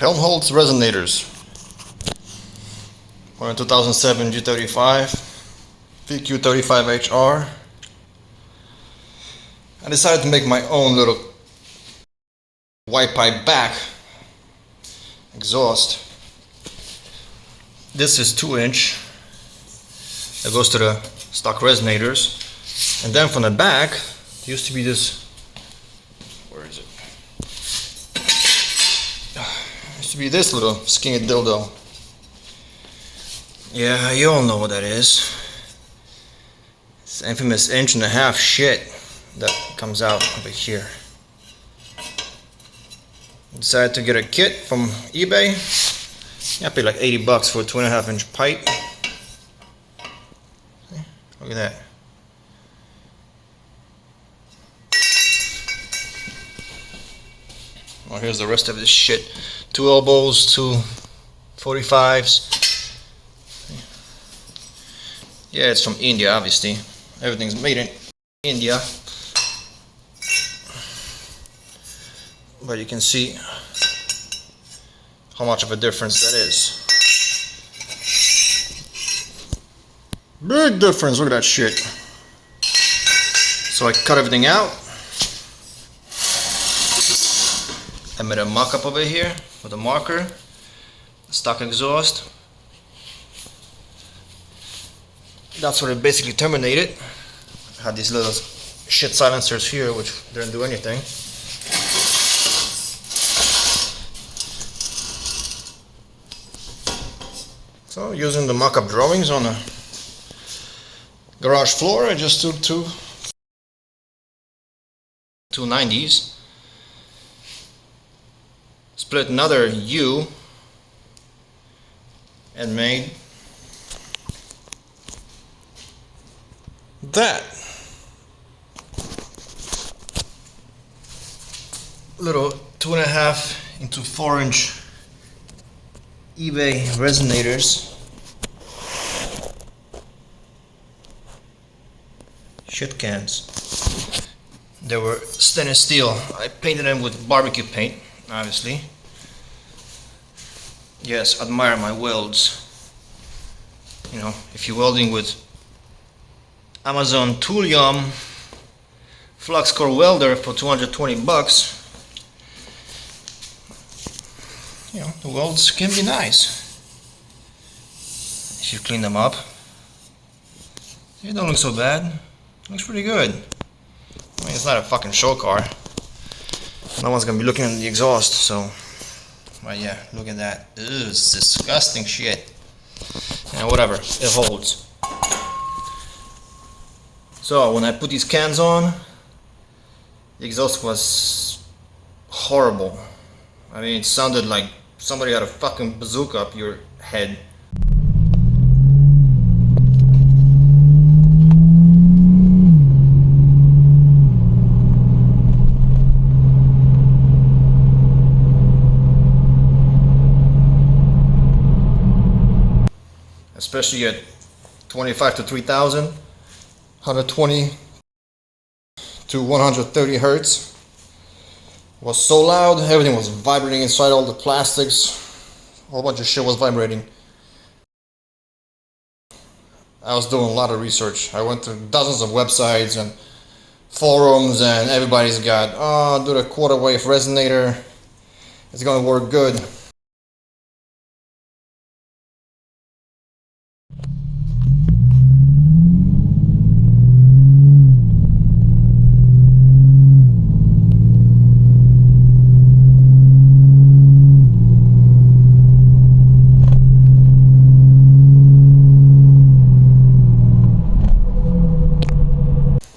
Helmholtz Resonators. One in 2007 G35 VQ35HR. I decided to make my own little white pipe back exhaust. This is 2-inch. That goes to the stock resonators. And then from the back, there used to be this, where is it? Used to be this little skinny dildo. Yeah, you all know what that is. It's infamous 1.5 inch shit that comes out over here. Decided to get a kit from eBay. I paid like $80 for a 2.5 inch pipe. Look at that. Well, here's the rest of this shit. 2 elbows, 2 45s. Yeah, it's from India, obviously. Everything's made in India. But you can see how much of a difference that is. Big difference, look at that shit. So I cut everything out. I made a mock-up over here with a marker, stock exhaust. That's what it basically terminated. I had these little shit silencers here which didn't do anything. So using the mock-up drawings on a garage floor, I just took two 90s, split another U, and made that little 2.5 into 4 inch eBay resonators. Shit cans. They were stainless steel. I painted them with barbecue paint, obviously. Yes, admire my welds. You know, if you're welding with Amazon Tool-Yum flux core welder for $220, you know, the welds can be nice if you clean them up. They don't look so bad. Looks pretty good. I mean, it's not a fucking show car. No one's gonna be looking at the exhaust, so. But yeah, look at that. Ew, it's disgusting shit. Yeah, whatever, it holds. So when I put these cans on, the exhaust was horrible. I mean, it sounded like somebody had a fucking bazooka up your head. Especially at 25 to 3000, 120 to 130 hertz. It was so loud, everything was vibrating inside, all the plastics, a whole bunch of shit was vibrating. I was doing a lot of research. I went to dozens of websites and forums, and everybody's got, oh, do the quarter wave resonator, it's gonna work good.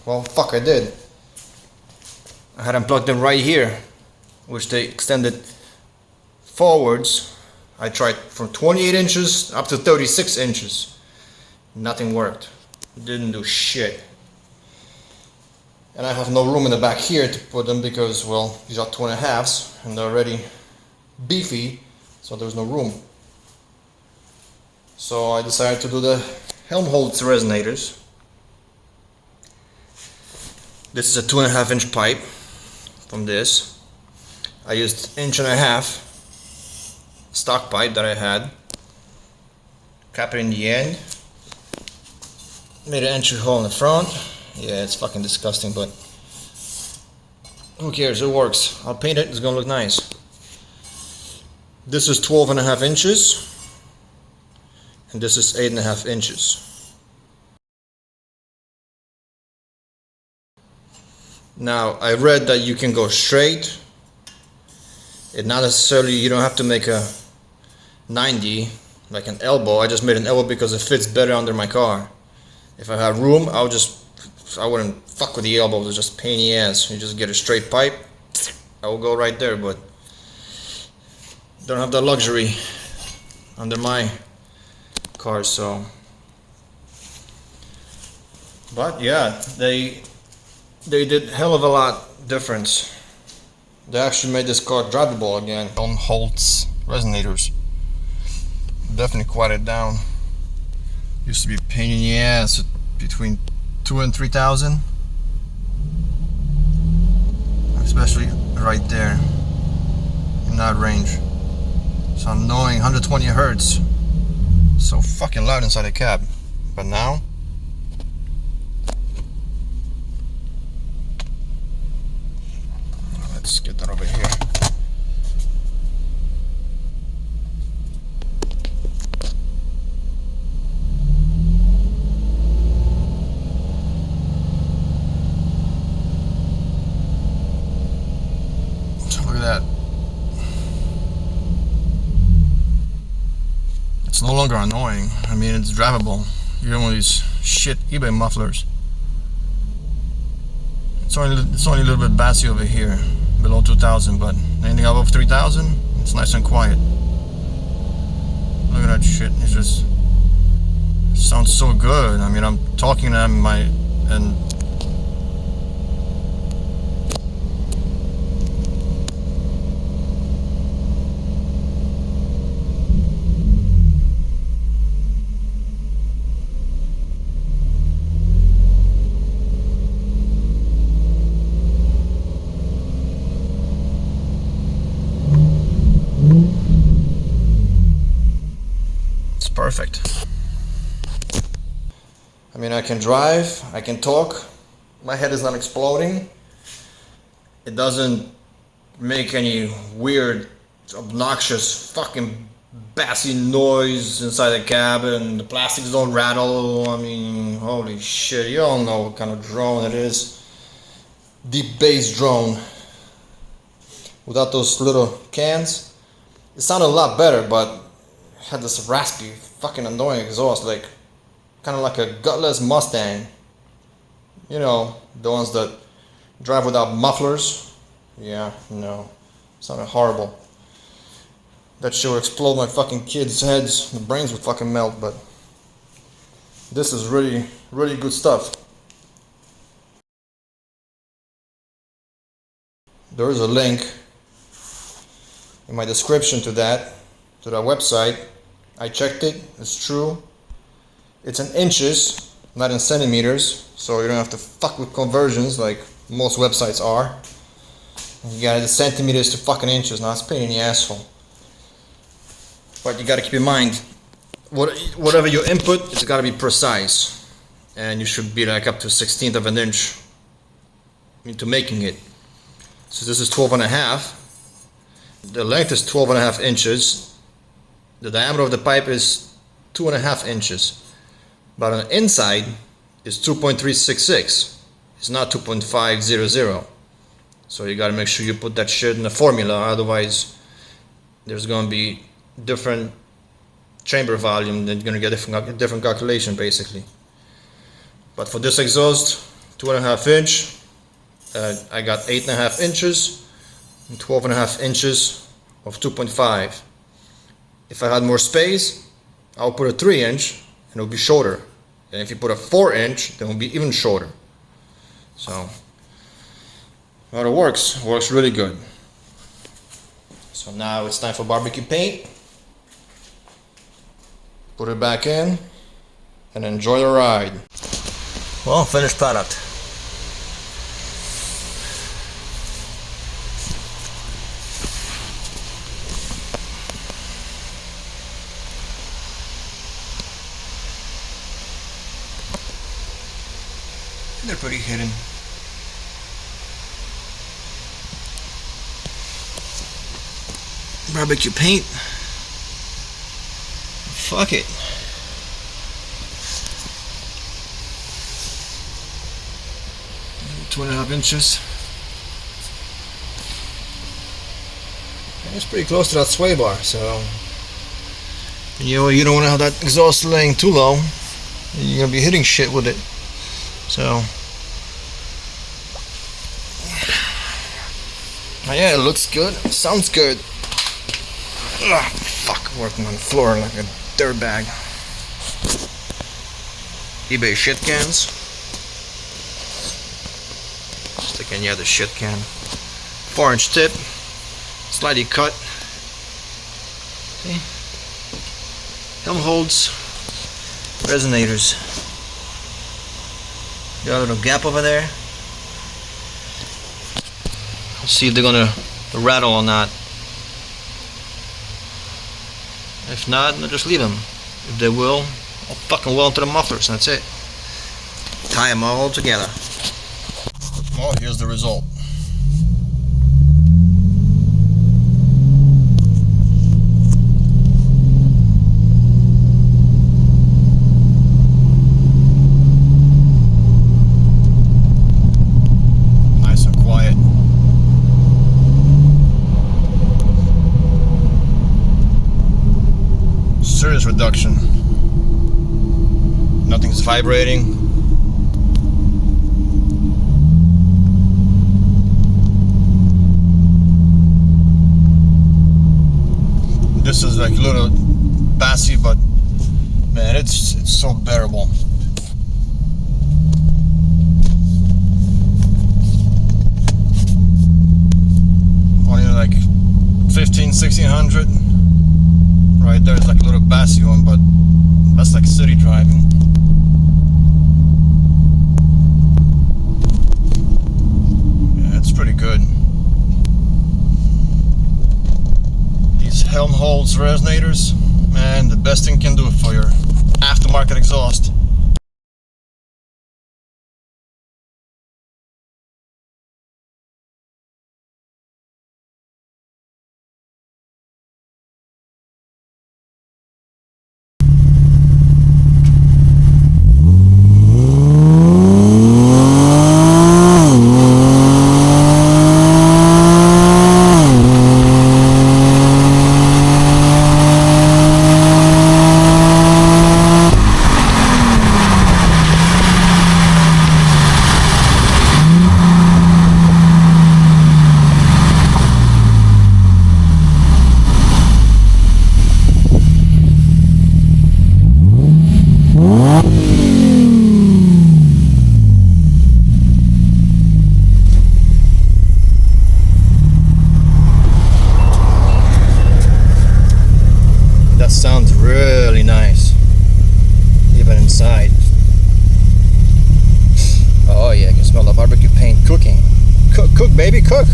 Well, fuck, I did. I had them plugged in right here, which they extended forwards. I tried from 28 inches up to 36 inches. Nothing worked. Didn't do shit. And I have no room in the back here to put them because, well, these are 2.5s and they're already beefy, so there's no room. So I decided to do the Helmholtz Resonators. This is a 2.5 inch pipe from this. I used 1.5 inches stock pipe that I had. Cap it in the end. Made an entry hole in the front. Yeah, it's fucking disgusting, but who cares? It works. I'll paint it. It's gonna look nice. This is 12.5 inches, and this is 8.5 inches. Now, I read that you can go straight. It not necessarily, you don't have to make a 90, like an elbow. I just made an elbow because it fits better under my car. If I had room, I wouldn't fuck with the elbows. It's just a pain in the ass. You just get a straight pipe, I will go right there, but don't have that luxury under my car, so. But yeah, they did hell of a lot difference. They actually made this car drivable again. Helmholtz Resonators. Definitely quieted down. Used to be a pain in the ass between 2,000 and 3,000. Especially right there in that range. So annoying, 120 hertz. So fucking loud inside the cab. But now, let's get that over here. Look at that. It's no longer annoying. I mean, it's drivable. You get one of these shit eBay mufflers. It's only a little bit bassy over here, below 2,000, but anything above 3,000, it's nice and quiet. Look at that shit. It just sounds so good. I mean, I'm talking to them and perfect. I mean, I can drive, I can talk, my head is not exploding, it doesn't make any weird, obnoxious, fucking bassy noise inside the cabin, the plastics don't rattle. I mean, holy shit, you all know what kind of drone it is. Deep bass drone. Without those little cans, it sounded a lot better, but had this raspy, fucking annoying exhaust, like kind of like a gutless Mustang. You know, the ones that drive without mufflers. Yeah, no, sounded horrible. That shit would explode my fucking kids' heads. The brains would fucking melt. But this is really, really good stuff. There is a link in my description to that website. I checked it, it's true. It's in inches, not in centimeters, so you don't have to fuck with conversions like most websites are. You got the centimeters to fucking inches. Now it's a pain in the asshole. But you gotta keep in mind, whatever you input, it's gotta be precise. And you should be like up to 1/16 of an inch into making it. So this is 12.5. The length is 12.5 inches. The diameter of the pipe is 2.5 inches. But on the inside is 2.366. It's not 2.500. So you gotta make sure you put that shit in the formula, otherwise there's gonna be different chamber volume, then you're gonna get a different calculation basically. But for this exhaust, 2.5 inch, I got 8.5 inches and 12.5 inches of 2.5. If I had more space, I'll put a 3 inch and it'll be shorter. And if you put a 4 inch, then it'll be even shorter. So, well, it works really good. So now it's time for barbecue paint. Put it back in and enjoy the ride. Well, finished product. They're pretty hidden. Barbecue paint. Fuck it. Two and a half inches. It's pretty close to that sway bar, so you don't want to have that exhaust laying too low. You're gonna be hitting shit with it. So yeah, it looks good. Sounds good. Ugh, fuck, working on the floor like a dirtbag. eBay shit cans. Stick any other shit can. 4-inch tip. Slightly cut. See? Helmholtz Resonators. Got a little gap over there. Let's see if they're gonna rattle or not. If not, I'll just leave them. If they will, I'll fucking weld to the mufflers, and that's it. Tie them all together. Well, here's the result. Serious reduction. Nothing's vibrating. This is like a little bassy, but man, it's so bearable. Only like 1600. Right there's like a little bassy one, but that's like city driving. Yeah, it's pretty good. These Helmholtz Resonators, man, the best thing can do for your aftermarket exhaust. Sounds really nice, even inside. Oh yeah, I can smell the barbecue paint cooking. Cook, baby, cook.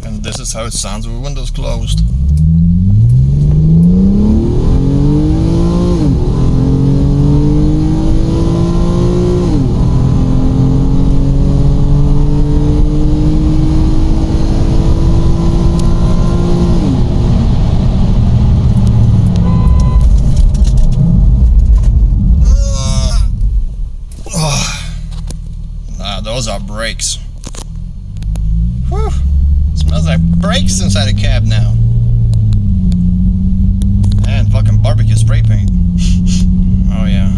And this is how it sounds with windows closed. Those are brakes. Whew. Smells like brakes inside the cab now. And fucking barbecue spray paint. Oh yeah.